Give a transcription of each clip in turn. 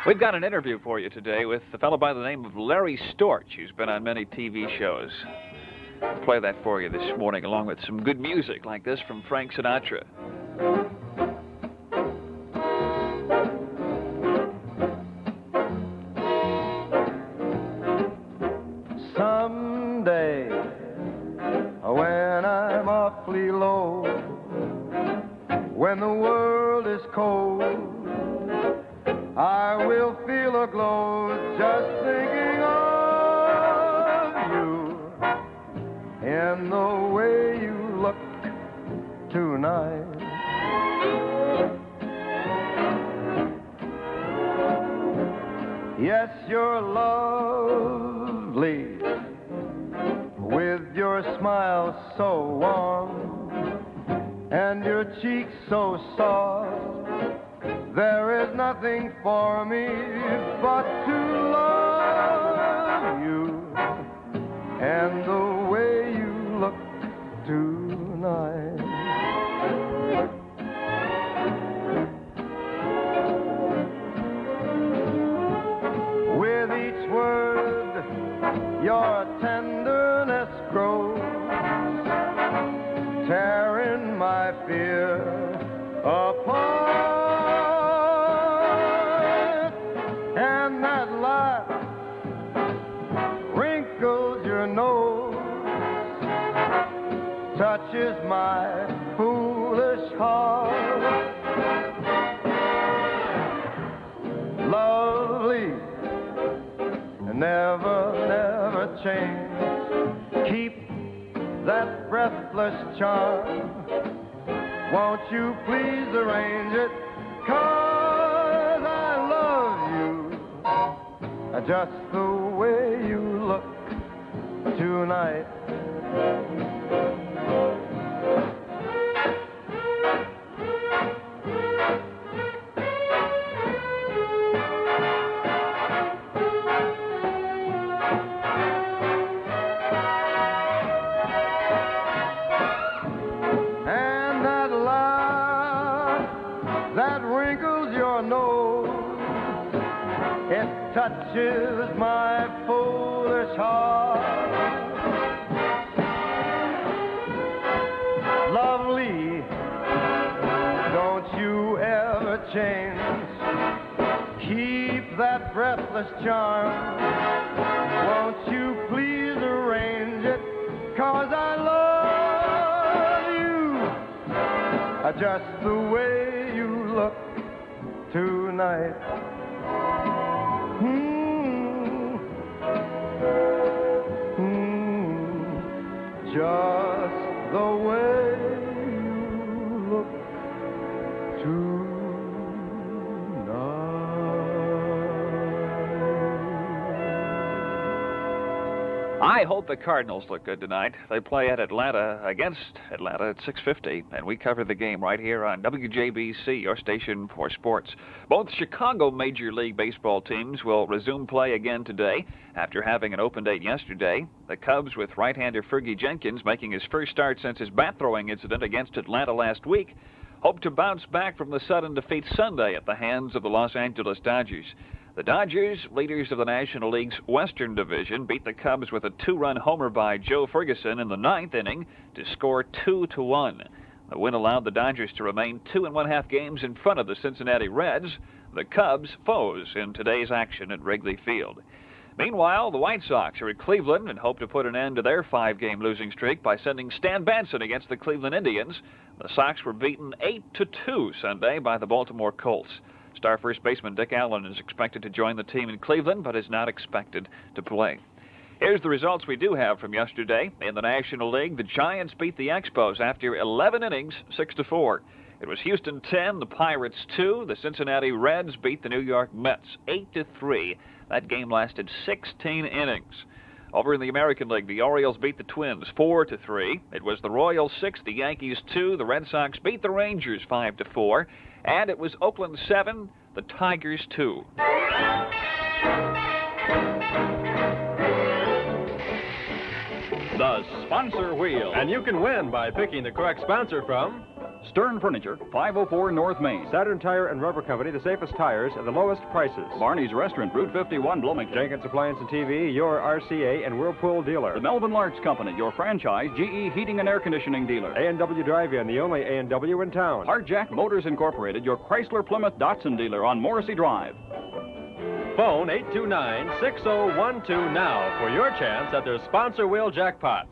We've got an interview for you today with a fellow by the name of Larry Storch, who's been on many TV shows. I'll play that for you this morning, along with some good music like this from Frank Sinatra. Someday, when I'm awfully low, when the world is cold, I will feel a glow just thinking of you and the way you look tonight. Yes, you're lovely with your smile so warm and your cheeks so soft. There is nothing for me but to love you and the way you look tonight. With each word, your tenderness grows, tearing my fear apart. And that laugh wrinkles your nose, touches my foolish heart. Lovely, never, never change. Keep that breathless charm. Won't you please arrange it? 'Cause I love you just the way you look tonight. And that laugh that wrinkles your nose, it touches my foolish heart. Lovely, don't you ever change. Keep that breathless charm. Won't you please arrange it? 'Cause I love you just the way you look tonight. Just the way you look tonight. I hope the Cardinals look good tonight. They play at Atlanta, against Atlanta at 6:50, and we cover the game right here on WJBC, your station for sports. Both Chicago Major League Baseball teams will resume play again today after having an open date yesterday. The Cubs, with right-hander Fergie Jenkins making his first start since his bat-throwing incident against Atlanta last week, hope to bounce back from the sudden defeat Sunday at the hands of the Los Angeles Dodgers. The Dodgers, leaders of the National League's Western Division, beat the Cubs with a two-run homer by Joe Ferguson in the ninth inning to score 2-1. The win allowed the Dodgers to remain 2 1/2 games in front of the Cincinnati Reds, the Cubs' foes in today's action at Wrigley Field. Meanwhile, the White Sox are at Cleveland and hope to put an end to their 5-game losing streak by sending Stan Banson against the Cleveland Indians. The Sox were beaten 8-2 Sunday by the Baltimore Colts. Star first baseman Dick Allen is expected to join the team in Cleveland, but is not expected to play. Here's the results we do have from yesterday. In the National League, the Giants beat the Expos after 11 innings, 6-4. It was Houston 10, the Pirates 2. The Cincinnati Reds beat the New York Mets 8-3. That game lasted 16 innings. Over in the American League, the Orioles beat the Twins 4-3. It was the Royals 6, the Yankees 2. The Red Sox beat the Rangers 5-4. And it was Oakland 7, the Tigers 2. The Sponsor Wheel. And you can win by picking the correct sponsor from Stern Furniture, 504 North Main. Saturn Tire and Rubber Company, the safest tires and the lowest prices. Barney's Restaurant, Route 51, Bloomington. Jenkins Appliance and TV, your RCA and Whirlpool dealer. The Melvin Larks Company, your franchise GE heating and air conditioning dealer. A&W Drive-In, the only A&W in town. Hardjack Motors Incorporated, your Chrysler Plymouth Datsun dealer on Morrissey Drive. Phone 829-6012 now for your chance at their sponsor wheel jackpot.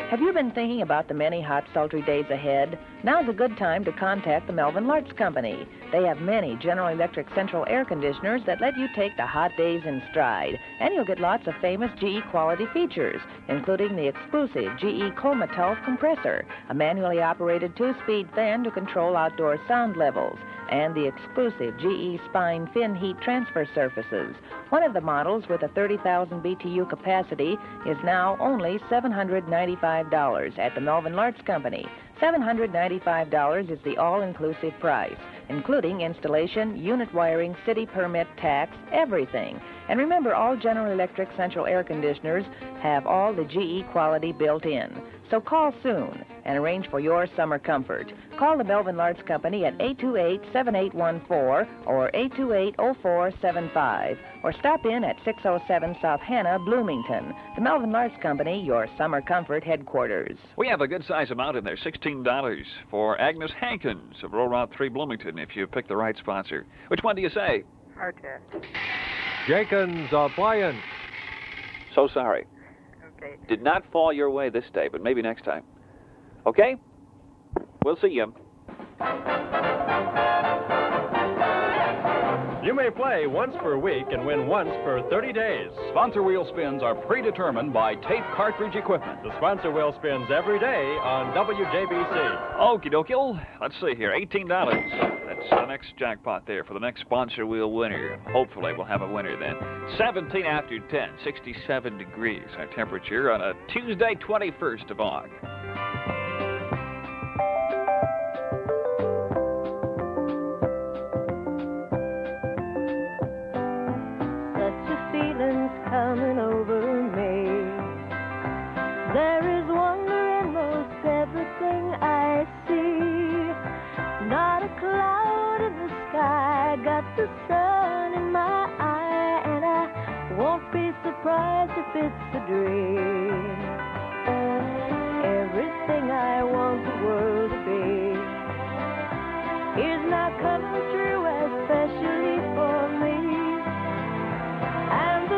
Have you been thinking about the many hot, sultry days ahead? Now's a good time to contact the Melvin Larks Company. They have many General Electric central air conditioners that let you take the hot days in stride. And you'll get lots of famous GE quality features, including the exclusive GE Comatulf compressor, a manually operated 2-speed fan to control outdoor sound levels, and the exclusive GE Spine fin heat transfer surfaces. One of the models with a 30,000 BTU capacity is now only $795 at the Melvin Larks Company. $795 is the all-inclusive price, including installation, unit wiring, city permit, tax, everything. And remember, all General Electric central air conditioners have all the GE quality built in. So call soon and arrange for your summer comfort. Call the Melvin Larks Company at 828-7814 or 828-0475 or stop in at 607 South Hannah, Bloomington. The Melvin Larks Company, your summer comfort headquarters. We have a good size amount in there, $16 for Agnes Hankins of Roll Route 3 Bloomington if you pick the right sponsor. Which one do you say? Hardtack. Jenkins Appliance. So sorry. Okay. Did not fall your way this day, but maybe next time. Okay? We'll see you. You may play once per week and win once per 30 days. Sponsor wheel spins are predetermined by tape cartridge equipment. The sponsor wheel spins every day on WJBC. Okie dokie. Let's see here. $18. That's the next jackpot there for the next sponsor wheel winner. Hopefully we'll have a winner then. 17 after 10, 67 degrees our temperature on a Tuesday, 21st of August. Coming over me. There is wonder in most everything I see. Not a cloud in the sky, got the sun in my eye, and I won't be surprised if it's a dream. Everything I want the world to be is now coming true, especially for me. And the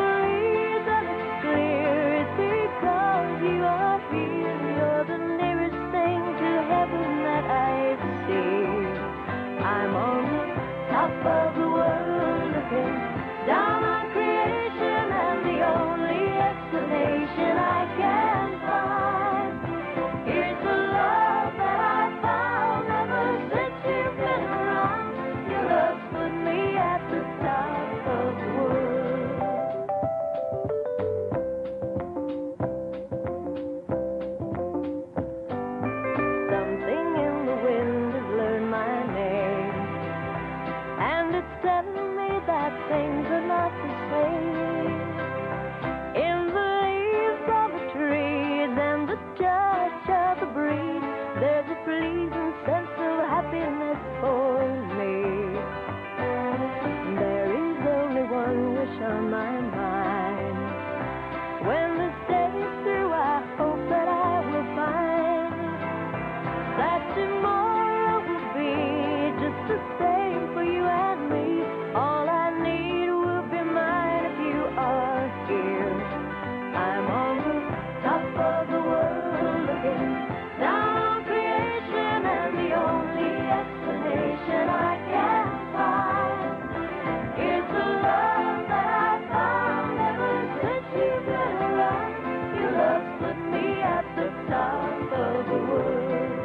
you are here, you're the nearest thing to heaven that I see. I'm on the top of the world looking down on creation, and the only explanation I can find is the love that I found ever since you've been around. Your love's put me at the top of the world. Telling me that things are not the same in the leaves of the trees and the touch of the breeze. There's a pleasing sense of happiness for me. There is only one wish on my mind. When this day is through, I hope that I will find that tomorrow will be just the same for you and me. All I need will be mine if you are here. I'm on the top of the world looking down on creation, and the only explanation I can find is the love that I found ever since you've been around. Your love's put me at the top of the world.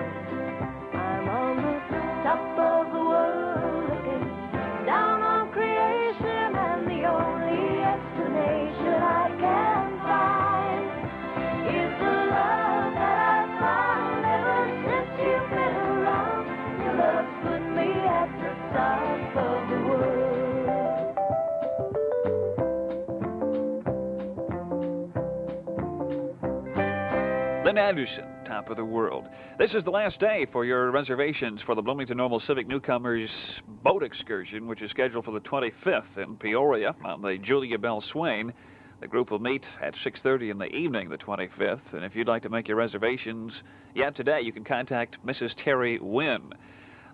I'm on the top of the world looking down on creation, and the only explanation I can find is the love that I found ever since you've been around. Your love's put me at the top of the world. Lynn Anderson, top map of the world. This is the last day for your reservations for the Bloomington Normal Civic Newcomers boat excursion, which is scheduled for the 25th in Peoria on the Julia Bell Swain. The group will meet at 6:30 in the evening, the 25th, and if you'd like to make your reservations yet today, you can contact Mrs. Terry Wynn.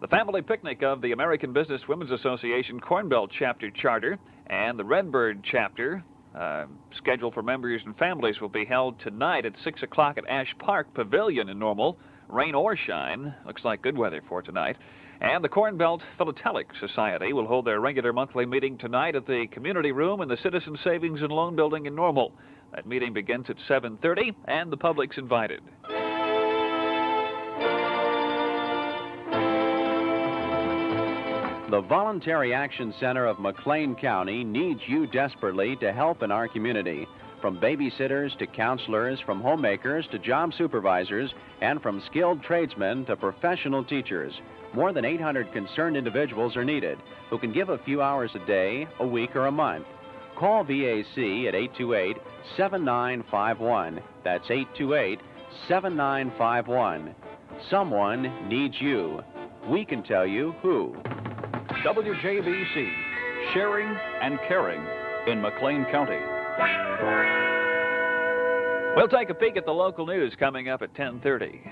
The family picnic of the American Business Women's Association Corn Belt Chapter Charter and the Redbird Chapter, scheduled for members and families, will be held tonight at 6 o'clock at Ash Park Pavilion in Normal, rain or shine. Looks like good weather for tonight. And the Corn Belt Philatelic Society will hold their regular monthly meeting tonight at the Community Room in the Citizen Savings and Loan Building in Normal. That meeting begins at 7:30, and the public's invited. The Voluntary Action Center of McLean County needs you desperately to help in our community. From babysitters to counselors, from homemakers to job supervisors, and from skilled tradesmen to professional teachers. More than 800 concerned individuals are needed who can give a few hours a day, a week, or a month. Call VAC at 828-7951. That's 828-7951. Someone needs you. We can tell you who. WJBC, sharing and caring in McLean County. We'll take a peek at the local news coming up at 10:30.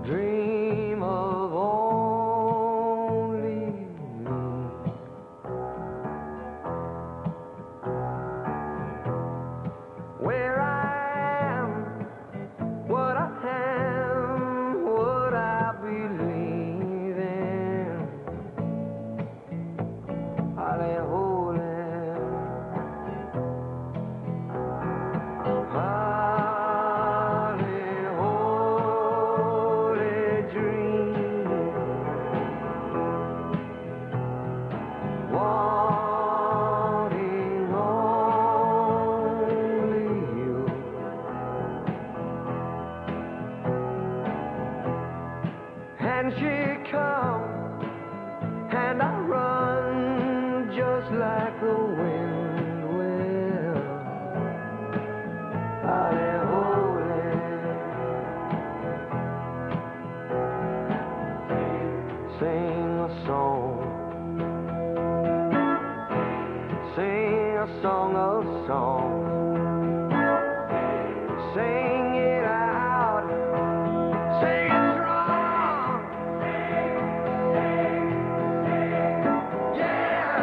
Dream of only me. Where I am, what I am, what I believe in. Holly, holy. And she comes, and I run just like the wind will. Holly, holy. Sing a song. Sing a song of songs. Sing it out. Sing it strong. Yeah.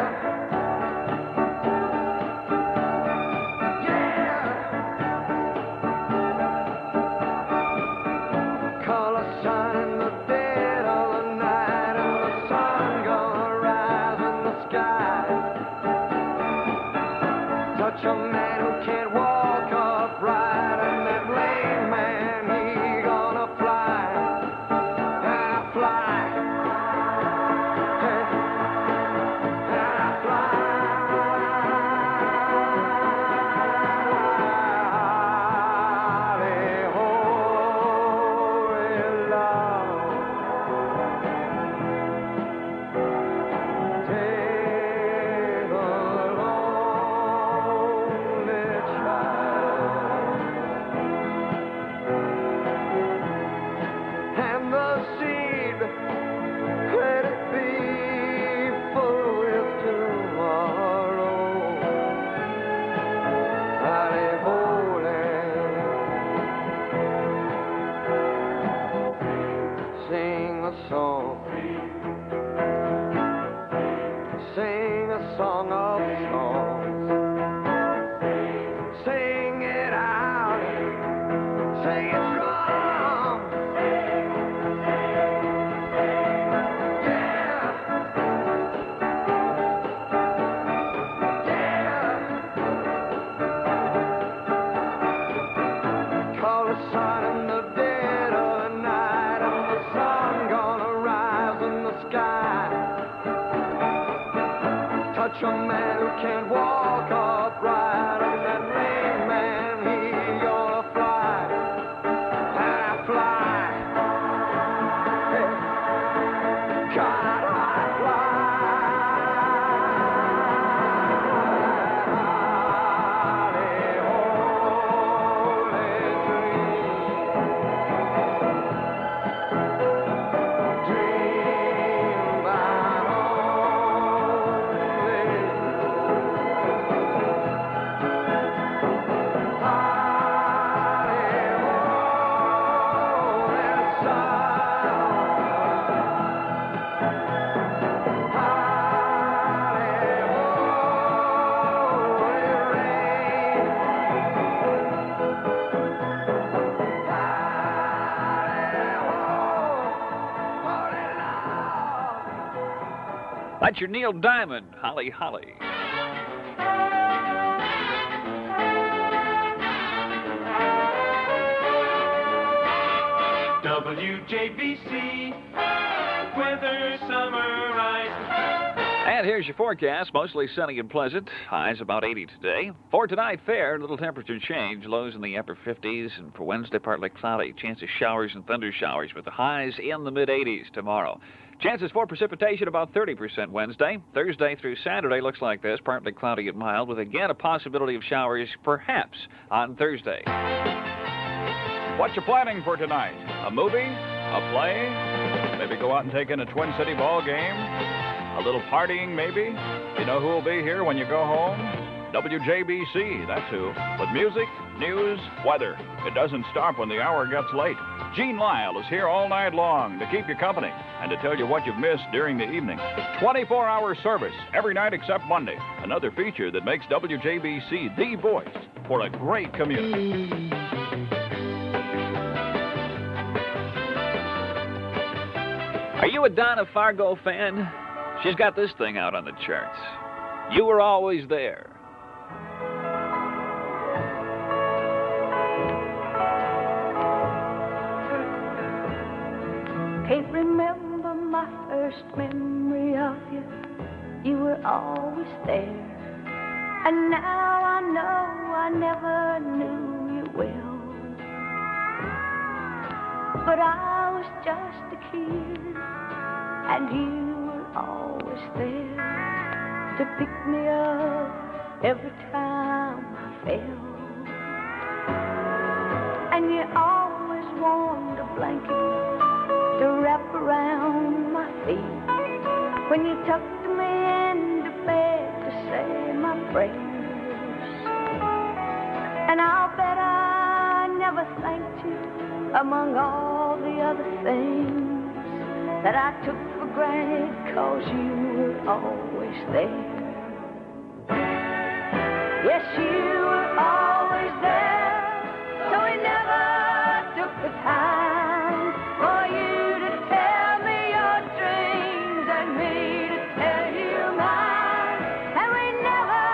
Yeah. Color sun in the dead of the night, and the sun gonna rise in the sky. Touch a man who can't walk upright, and that lame man, he gonna fly. And I fly. And I fly. Holy, love. Take the lonely child, and the seed, let it be full with tomorrow. Holly, holy. Sing a song. Sing a song of songs. Sing it out. Sing it strong. Yeah. Yeah. Call the sun in the dead of the night, and the sun gonna rise in the sky. Touch a man who can't walk upright, and that lame man, he kite high fly. That's your Neil Diamond, Holly Holly. WJBC, weather summarized. And here's your forecast. Mostly sunny and pleasant. Highs about 80 today. For tonight, fair. Little temperature change. Lows in the upper 50s. And for Wednesday, partly cloudy. Chance of showers and thunder showers with the highs in the mid-80s tomorrow. Chances for precipitation about 30% Wednesday. Thursday through Saturday looks like this. Partly cloudy and mild with, again, a possibility of showers perhaps on Thursday. What you planning for tonight? A movie? A play? Maybe go out and take in a Twin City ball game? A little partying, maybe? You know who will be here when you go home? WJBC, that's who. With music, news, weather. It doesn't stop when the hour gets late. Gene Lyle is here all night long to keep you company and to tell you what you've missed during the evening. 24-hour service every night except Monday. Another feature that makes WJBC the voice for a great community. Are you a Donna Fargo fan? She's got this thing out on the charts. You Were Always There. Can't remember my first memory of you. You were always there. And now I know I never knew you well. But I was just a kid, and you were always there to pick me up every time I fell. And you always warmed a blanket to wrap around my feet when you tucked me into bed to say my prayers. And I'll bet I never thanked you among all the other things that I took for granted, 'cause you were always there. Yes, you were always there, so we never took the time for you to tell me your dreams and me to tell you mine. And we never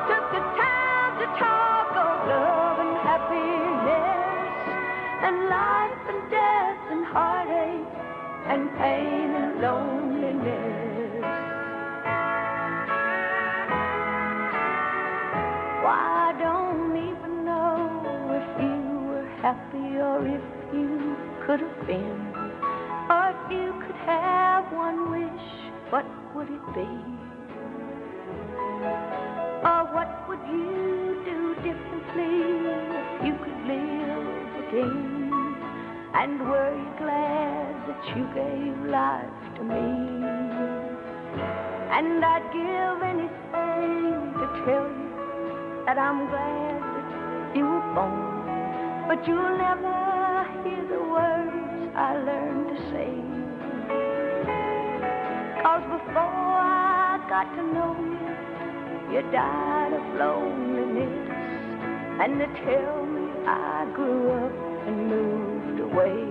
took the time to talk of love and happiness and life and death and heartache and pain and loneliness. Why, I don't even know if you were happy or if you could have been, or if you could have one wish, what would it be? Or what would you do differently if you could live again? And were you glad that you gave life to me? And I'd give anything to tell you that I'm glad that you were born, but you'll never hear the words I learned to say. 'Cause before I got to know you, you died of loneliness, and to tell me I grew up and moved away.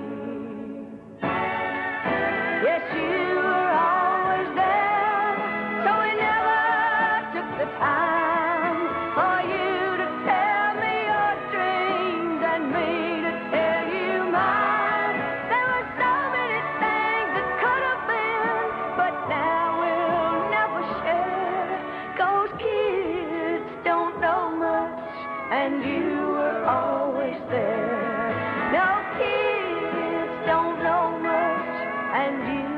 Yes, you were always there, so we never took the time for you to tell me your dreams and me to tell you mine. There were so many things that could have been, but now we'll never share. 'Cause kids don't know much, and you were always there. No, kids don't know much, and you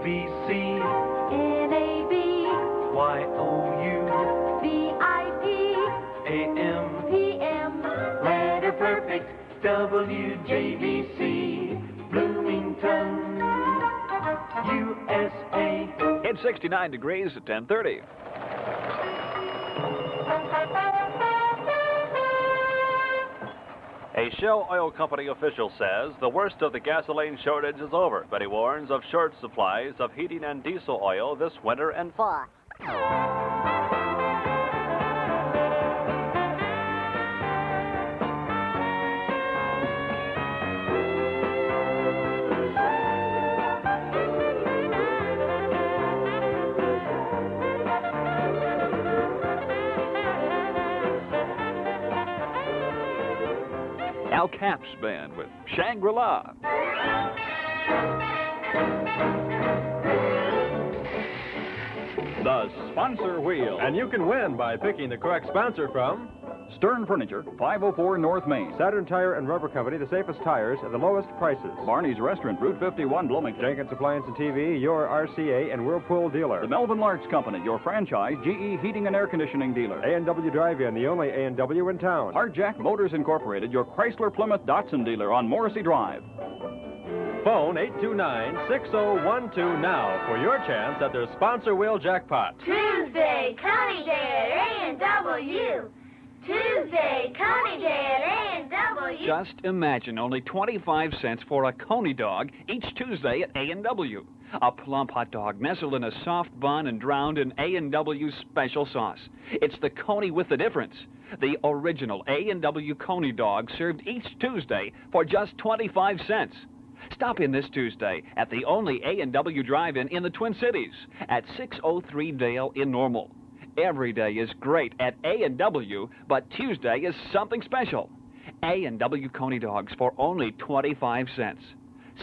WJBC. NABYOU AM. PM. Letter perfect. WJBC. Bloomington, USA. It's 69 degrees at 10:30. A Shell Oil Company official says the worst of the gasoline shortage is over, but he warns of short supplies of heating and diesel oil this winter and fall. Al Capp's band with Shangri-La. The sponsor wheel. And you can win by picking the correct sponsor from Stern Furniture, 504 North Main. Saturn Tire and Rubber Company, the safest tires at the lowest prices. Barney's Restaurant, Route 51, Bloomington. Jenkins Appliance and TV, your RCA and Whirlpool dealer. The Melvin Larks Company, your franchise GE heating and air conditioning dealer. A&W Drive-In, the only A&W in town. Hardjack Motors Incorporated, your Chrysler Plymouth Datsun dealer on Morrissey Drive. Phone 829-6012 now for your chance at their sponsor wheel jackpot. Tuesday, Connie Day at A&W. Tuesday, Connie Day at A&W. Just imagine only 25 cents for a Coney dog each Tuesday at A&W. A plump hot dog nestled in a soft bun and drowned in A&W special sauce. It's the Coney with the difference. The original A&W Coney dog served each Tuesday for just 25 cents. Stop in this Tuesday at the only A&W Drive-In in the Twin Cities at 603 Dale in Normal. Every day is great at A&W, but Tuesday is something special. A&W Coney dogs for only 25 cents.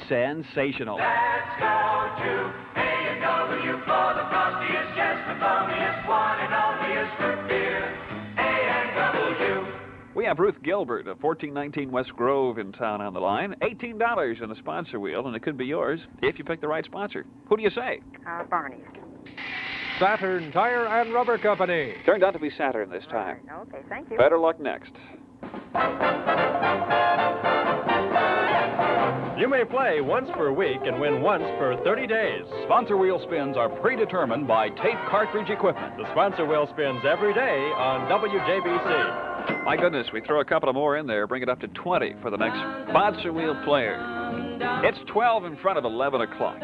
Sensational. Let's go to A&W for the frostiest, yes, the foamiest, one and onlyest root beer. A&W. We have Ruth Gilbert of 1419 West Grove in town on the line. $18 in the sponsor wheel, and it could be yours if you pick the right sponsor. Who do you say? Barney. Saturn Tire and Rubber Company. Turned out to be Saturn this time. Okay, thank you. Better luck next. You may play once per week and win once per 30 days. Sponsor wheel spins are predetermined by tape cartridge equipment. The sponsor wheel spins every day on WJBC. My goodness, we throw a couple of more in there, bring it up to 20 for the next sponsor wheel player. It's 12 in front of 11 o'clock.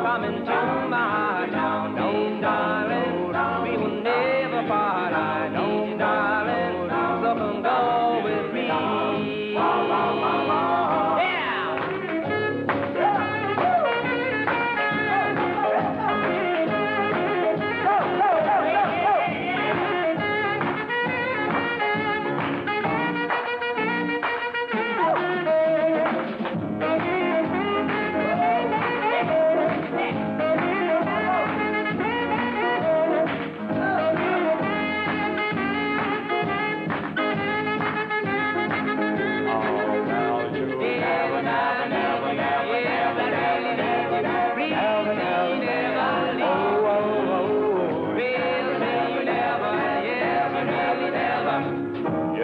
Come into my town, oh darling, we will never part. I know, darling, so come go with me.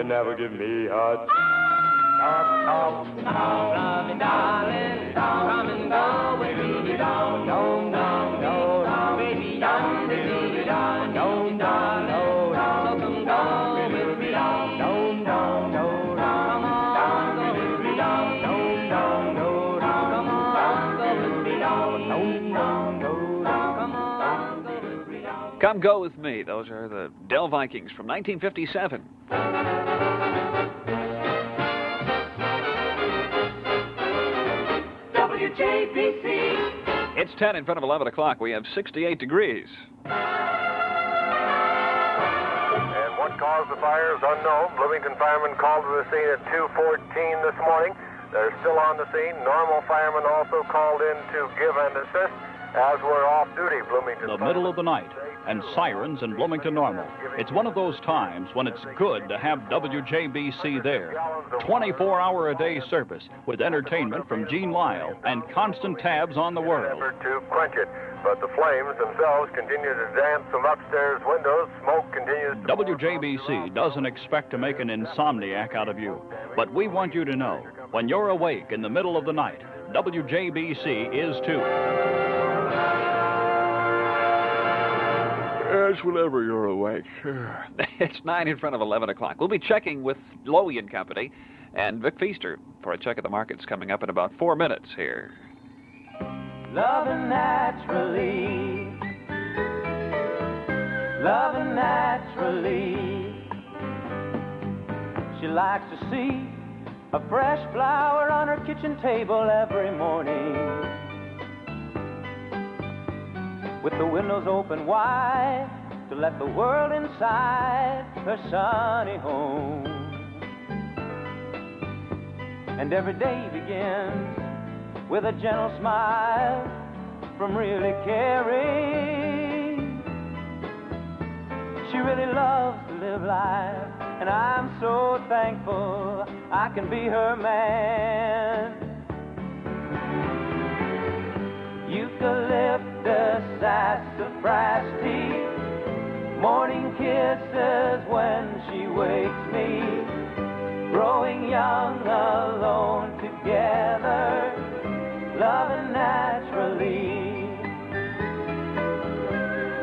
never give me a Love me, darling, come and go with me. Dom, dom, dom, dom, baby, dom, baby, dom, dom, dom, dom, come go with me. Dom, dom, dom, dom, come on, go with me. Dom, dom, dom, dom, come on, go with me. Dom, dom, dom, dom, come on, go with me. Come Go With Me. Those are the Dell Vikings from 1957. WJBC. It's 10 in front of 11 o'clock. We have 68 degrees. And what caused the fire is unknown. Bloomington firemen called to the scene at 2:14 this morning. They're still on the scene. Normal firemen also called in to give and assist, as were off-duty Bloomington The middle of the night, and sirens in Bloomington Normal. It's one of those times when it's good to have WJBC there. 24-hour-a-day service with entertainment from Gene Lyle and constant tabs on the world. To quench it, but the flames themselves continue to dance from upstairs windows. Smoke continues. WJBC doesn't expect to make an insomniac out of you, but we want you to know, when you're awake in the middle of the night, WJBC is too. Yes, whenever you're awake. It's 9 in front of 11 o'clock. We'll be checking with Lowy and Company and Vic Feaster for a check of the markets coming up in about 4 minutes here. Loving naturally, loving naturally. She likes to see a fresh flower on her kitchen table every morning, with the windows open wide to let the world inside her sunny home. And every day begins with a gentle smile from really caring. She really loves to live life, and I'm so thankful I can be her man. Eucalyptus, sassafras tea, morning kisses when she wakes me, growing young alone together, loving naturally,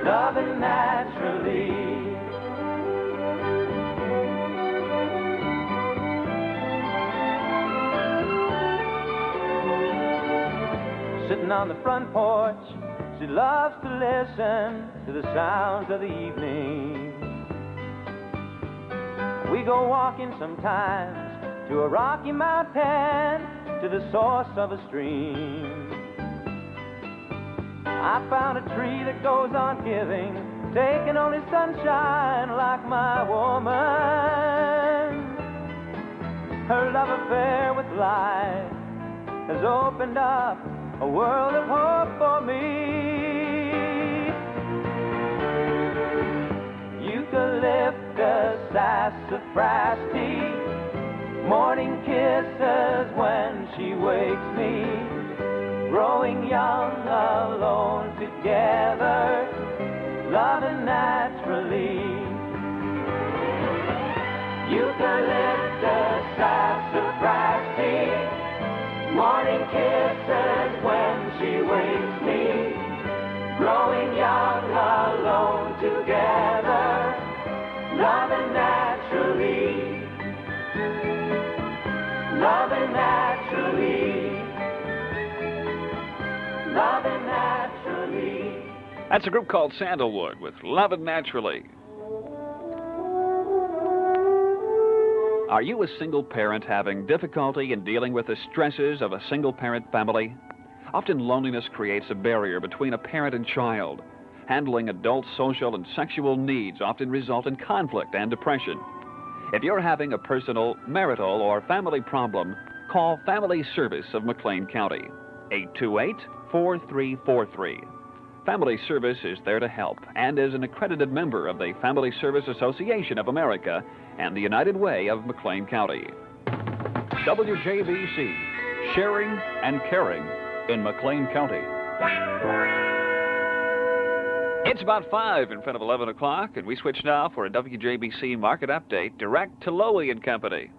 loving naturally. Sitting on the front porch, she loves to listen to the sounds of the evening. We go walking sometimes to a rocky mountain, to the source of a stream. I found a tree that goes on giving, taking only sunshine like my woman. Her love affair with life has opened up a world of hope for me. Eucalyptus, sassafras tea, morning kisses when she wakes me, growing young alone together, loving naturally. Eucalyptus, sassafras tea, morning kisses when she wakes me, growing young alone together, loving naturally, loving naturally, loving naturally. That's a group called Sandalwood with Lovin' Naturally. Are you a single parent having difficulty in dealing with the stresses of a single-parent family? Often loneliness creates a barrier between a parent and child. Handling adult social and sexual needs often result in conflict and depression. If you're having a personal, marital, or family problem, call Family Service of McLean County, 828-4343. Family Service is there to help and is an accredited member of the Family Service Association of America and the United Way of McLean County. WJBC, sharing and caring in McLean County. It's about 5 in front of 11 o'clock, and we switch now for a WJBC market update direct to Lowy and Company.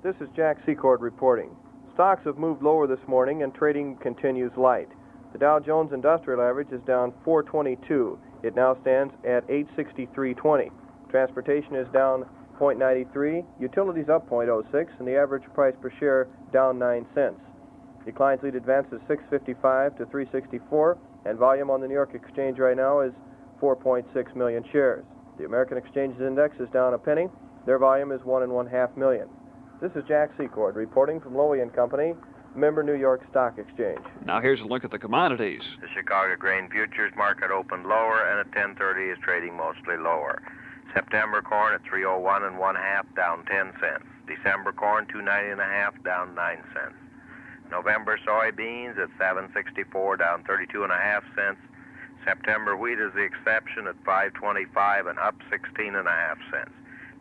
This is Jack Secord reporting. Stocks have moved lower this morning, and trading continues light. The Dow Jones Industrial Average is down 422. It now stands at 863.20. Transportation is down 0.93, utilities up 0.06, and the average price per share down 9 cents. Declines lead advances 655 to 364, and volume on the New York Exchange right now is 4.6 million shares. The American Exchanges Index is down a penny. Their volume is 1.5 million. This is Jack Secord reporting from Lowy and Company, member New York Stock Exchange. Now here's a look at the commodities. The Chicago grain futures market opened lower, and at 10:30 is trading mostly lower. September corn at 301 1/2, down 10 cents. December corn 290 1/2, down 9 cents. November soybeans at 764, down 32 1/2 cents. September wheat is the exception at 525 and up 16 1/2 cents.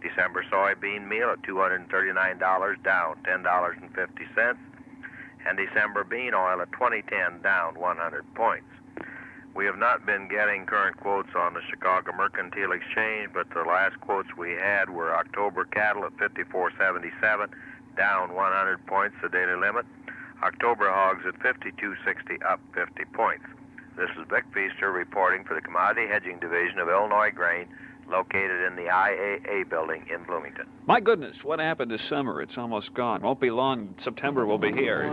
December soybean meal at $239, down $10.50. And December bean oil at 2010, down 100 points. We have not been getting current quotes on the Chicago Mercantile Exchange, but the last quotes we had were October cattle at 54.77, down 100 points, the daily limit. October hogs at 52.60, up 50 points. This is Vic Feaster reporting for the Commodity Hedging Division of Illinois Grain, located in the IAA building in Bloomington. My goodness, what happened this summer? It's almost gone. Won't be long. September will be here.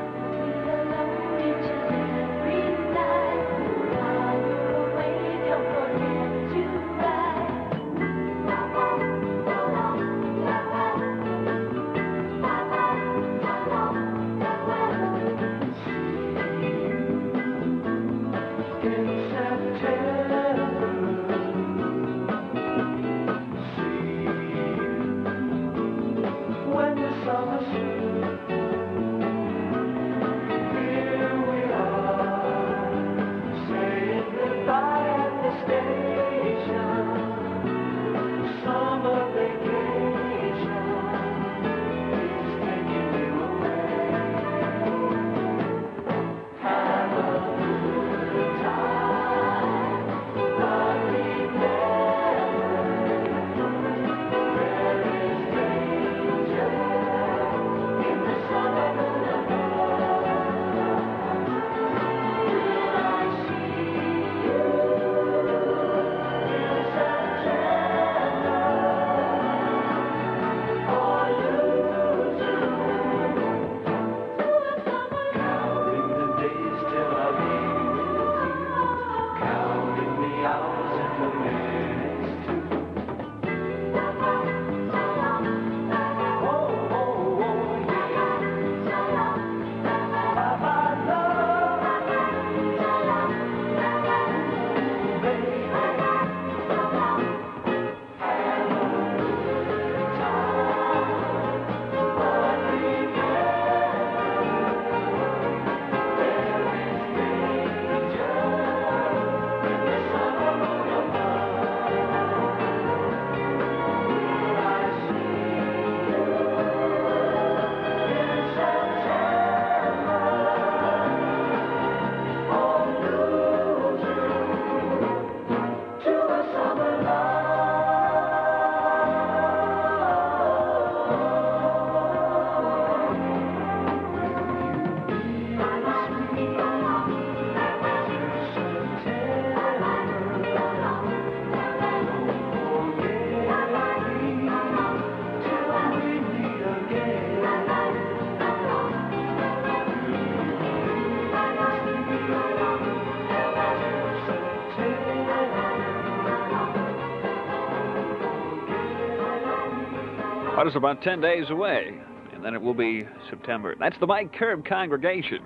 Well, it's about 10 days away, and then it will be September. That's the Mike Curb congregation.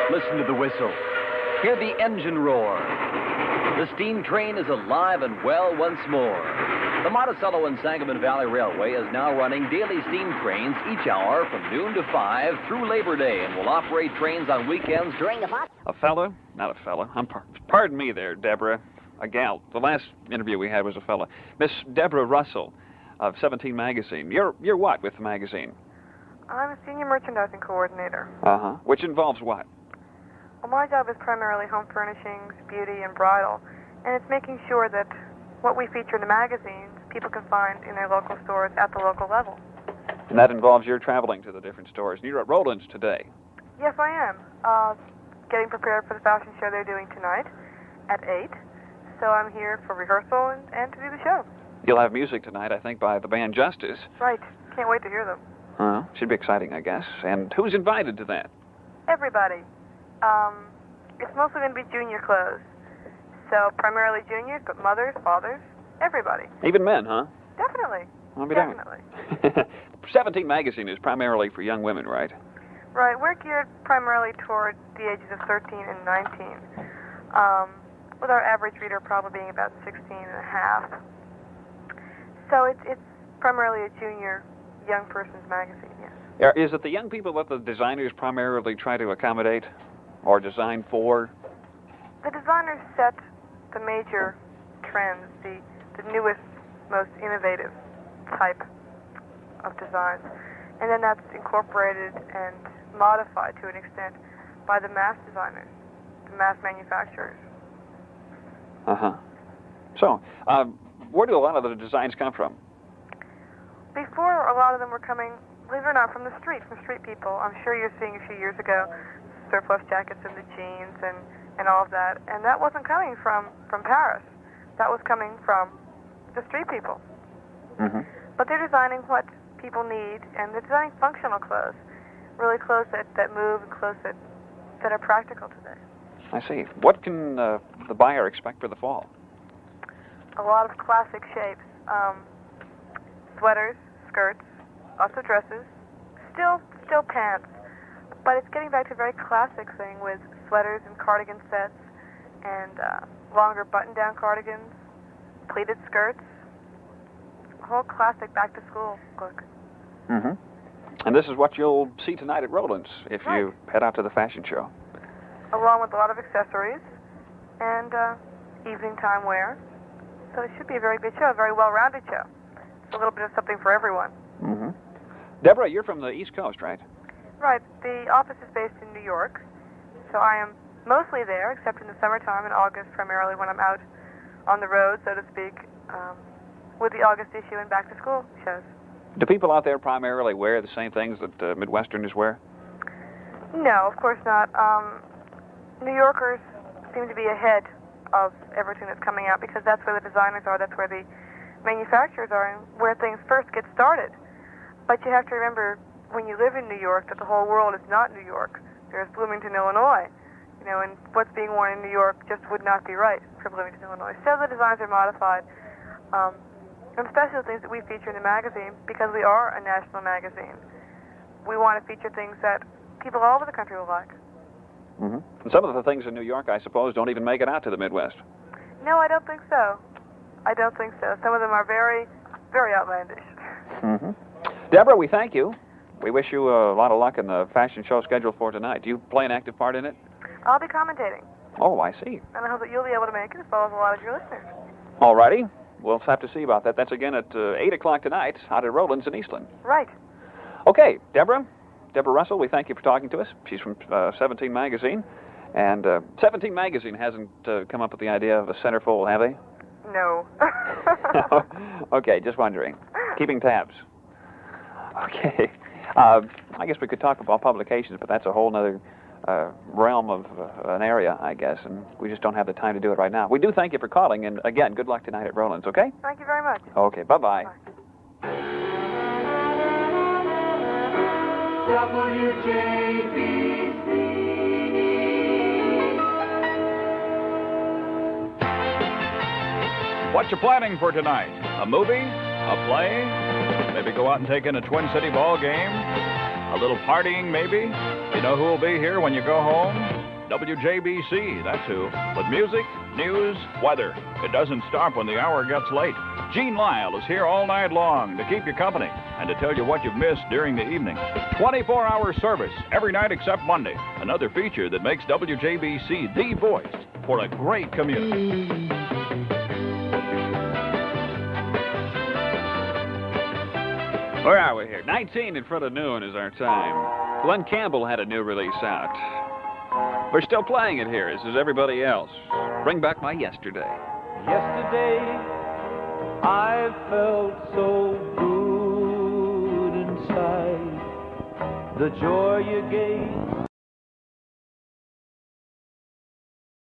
Listen to the whistle. Hear the engine roar. The steam train is alive and well once more. The Monticello and Sangamon Valley Railway is now running daily steam trains each hour from noon to 5 through Labor Day and will operate trains on weekends during the month. A fellow? Not a fella. Pardon me there, Deborah. A gal. The last interview we had was a fella. Miss Deborah Russell of 17 Magazine. You're what with the magazine? I'm a senior merchandising coordinator. Uh-huh. Which involves what? Well, my job is primarily home furnishings, beauty, and bridal, and it's making sure that what we feature in the magazines, people can find in their local stores at the local level. And that involves your traveling to the different stores. And you're at Roland's today. Yes, I am. Getting prepared for the fashion show they're doing tonight at 8. So I'm here for rehearsal and to do the show. You'll have music tonight, I think, by the band Justice. Right. Can't wait to hear them. Should be exciting, I guess. And who's invited to that? Everybody. It's mostly going to be junior clothes. So primarily juniors, but mothers, fathers, everybody. Even men, huh? Definitely. I'll be Definitely. 17 magazine is primarily for young women, right? Right. We're geared primarily toward the ages of 13 and 19, with our average reader probably being about 16 and a half. So it's primarily a junior young person's magazine, yes. Is it the young people that the designers primarily try to accommodate or design for? The designers set the major trends, the newest, most innovative type of designs. And then that's incorporated and modified to an extent by the mass designers, the mass manufacturers. So, where do a lot of the designs come from? Before, a lot of them were coming, believe it or not, from the street, from street people. I'm sure you're seeing a few years ago surplus jackets and the jeans and all of that. And that wasn't coming from Paris. That was coming from the street people. But they're designing what people need, and they're designing functional clothes, really clothes that move and clothes that are practical today. I see. What can the buyer expect for the fall? A lot of classic shapes. Sweaters, skirts, also dresses, still pants. But it's getting back to a very classic thing with sweaters and cardigan sets and longer button-down cardigans, pleated skirts, a whole classic back-to-school look. And this is what you'll see tonight at Roland's if you head out to the fashion show. Along with a lot of accessories and evening time wear. So it should be a very good show, a very well-rounded show. It's a little bit of something for everyone. Deborah, you're from the East Coast, right? Right. The office is based in New York, so I am mostly there, except in the summertime in August, primarily when I'm out on the road, so to speak, with the August issue and back-to-school shows. Do people out there primarily wear the same things that Midwesterners wear? No, of course not. New Yorkers seem to be ahead of everything that's coming out because that's where the designers are, that's where the manufacturers are, and where things first get started. But you have to remember, when you live in New York, that the whole world is not New York. There's Bloomington, Illinois, and what's being worn in New York just would not be right for Bloomington, Illinois. So the designs are modified, and especially the things that we feature in the magazine, because we are a national magazine. We want to feature things that people all over the country will like. And some of the things in New York, I suppose, don't even make it out to the Midwest. No, I don't think so. I don't think so. Some of them are very, very outlandish. Deborah, we thank you. We wish you a lot of luck in the fashion show scheduled for tonight. Do you play an active part in it? I'll be commentating. Oh, I see. And I hope that you'll be able to make it as well as a lot of your listeners. All righty. We'll have to see about that. That's again at 8 o'clock tonight out at Roland's in Eastland. Right. Okay, Deborah Russell, we thank you for talking to us. She's from 17 Magazine. And 17 Magazine hasn't come up with the idea of a centerfold, have they? No. Okay, just wondering. Keeping tabs. Okay. I guess we could talk about publications, but that's a whole other realm of an area, I guess, and we just don't have the time to do it right now. We do thank you for calling, and again, good luck tonight at Roland's, okay? Thank you very much. Okay, bye-bye. What you planning for tonight? A movie? A play? Maybe go out and take in a Twin City ball game? A little partying, maybe? You know who will be here when you go home? WJBC, that's who. With music, news, weather. It doesn't stop when the hour gets late. Gene Lyle is here all night long to keep you company and to tell you what you've missed during the evening. 24-hour service every night except Monday. Another feature that makes WJBC the voice for a great community. Where are we here? 19 in front of noon is our time. Glenn Campbell had a new release out. We're still playing it here, as is everybody else. Bring back my yesterday. Yesterday, I felt so good inside. The joy you gave